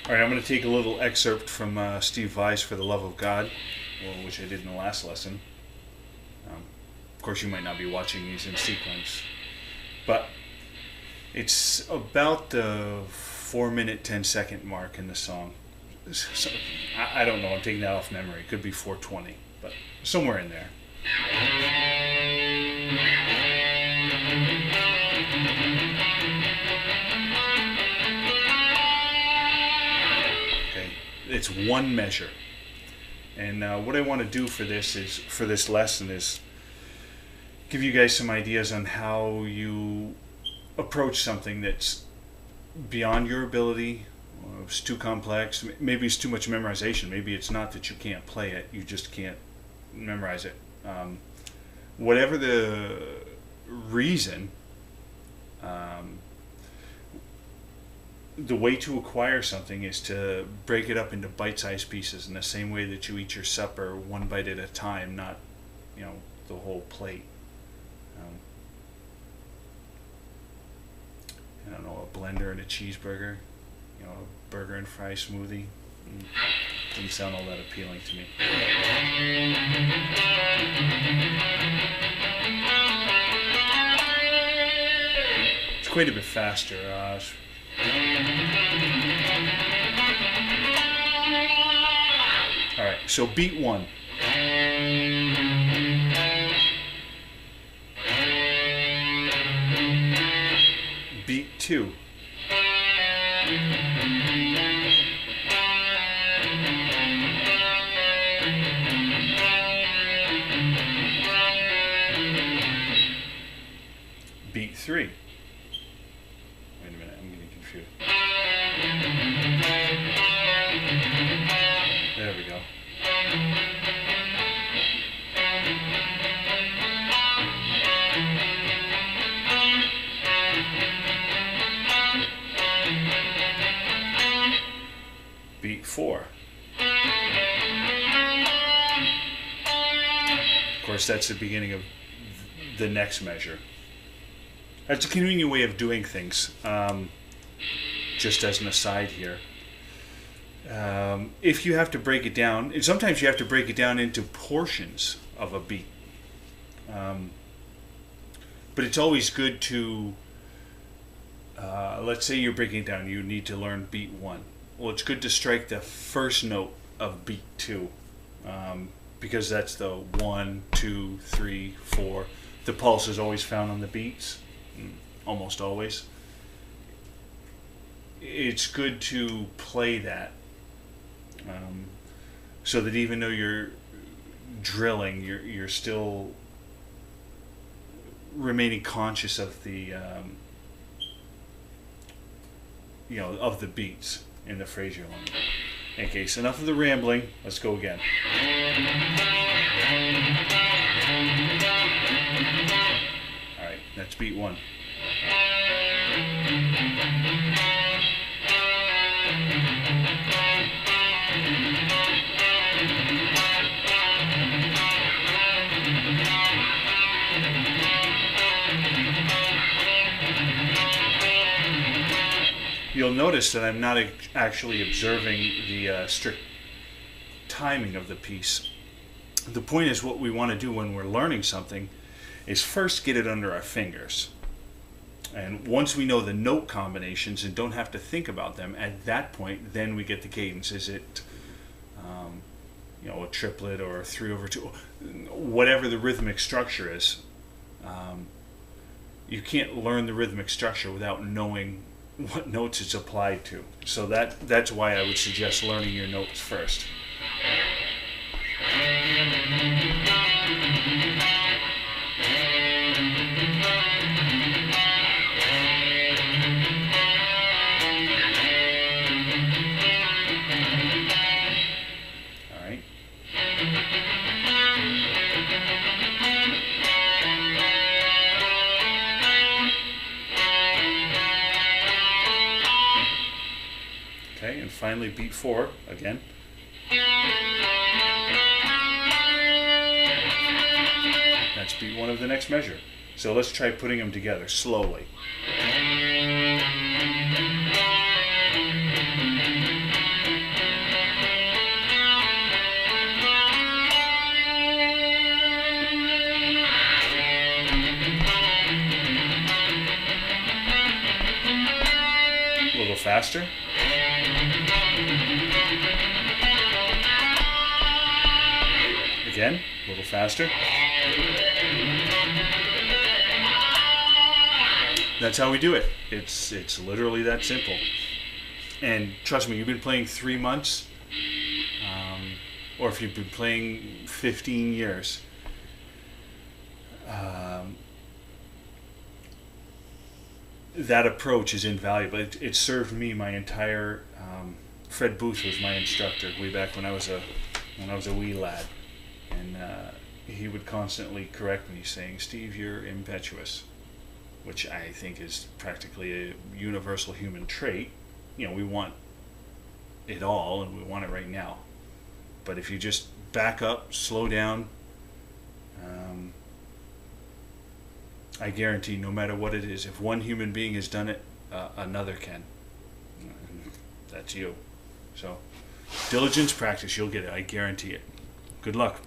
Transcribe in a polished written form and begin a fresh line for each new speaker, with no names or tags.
All right, I'm going to take a little excerpt from Steve Vais for the Love of God, which I did in the last lesson. Of course, you might not be watching these in sequence, but it's about the 4-minute, 10-second mark in the song. So, I don't know, I'm taking that off memory. It could be 4:20, but somewhere in there. Okay, it's one measure. And what I want to do for this lesson is give you guys some ideas on how you approach something that's beyond your ability. It's too complex. Maybe it's too much memorization. Maybe it's not that you can't play it. You just can't memorize it. Whatever the reason, the way to acquire something is to break it up into bite-sized pieces in the same way that you eat your supper, one bite at a time, not, the whole plate. I don't know, a blender and a cheeseburger, a burger and fry smoothie. Didn't sound all that appealing to me. It's quite a bit faster. All right, so beat 1. Beat 2. Beat 3. Wait a minute, I'm getting confused. There we go. Beat 4. Of course, that's the beginning of the next measure. That's a convenient way of doing things. Just as an aside here, if you have to break it down, and sometimes you have to break it down into portions of a beat. But it's always good to, let's say you're breaking it down, you need to learn beat 1. Well, it's good to strike the first note of beat 2, because that's the 1, 2, 3, 4. The pulse is always found on the beats, almost always. It's good to play that, so that even though you're drilling, you're still remaining conscious of the of the beats in the phrase you're learning. Okay, so enough of the rambling. Let's go again. All right, that's beat 1. You'll notice that I'm not actually observing the strict timing of the piece. The point is, what we want to do when we're learning something is first get it under our fingers. And once we know the note combinations and don't have to think about them, at that point, then we get the cadence. Is it, a triplet or a 3/2, whatever the rhythmic structure is. You can't learn the rhythmic structure without knowing what notes it's applied to. So that's why I would suggest learning your notes first. All right. Okay, and finally beat 4 again. That's beat 1 of the next measure. So let's try putting them together slowly. little faster. Again, a little faster. That's how we do it. It's literally that simple. And trust me, you've been playing 3 months, or if you've been playing 15 years, that approach is invaluable. It served me my entire. Fred Booth was my instructor way back when I was a wee lad, and he would constantly correct me, saying, "Steve, you're impetuous," which I think is practically a universal human trait. You know, we want it all, and we want it right now. But if you just back up, slow down, I guarantee no matter what it is, if one human being has done it, another can. That's you. So, diligence, practice, you'll get it. I guarantee it. Good luck.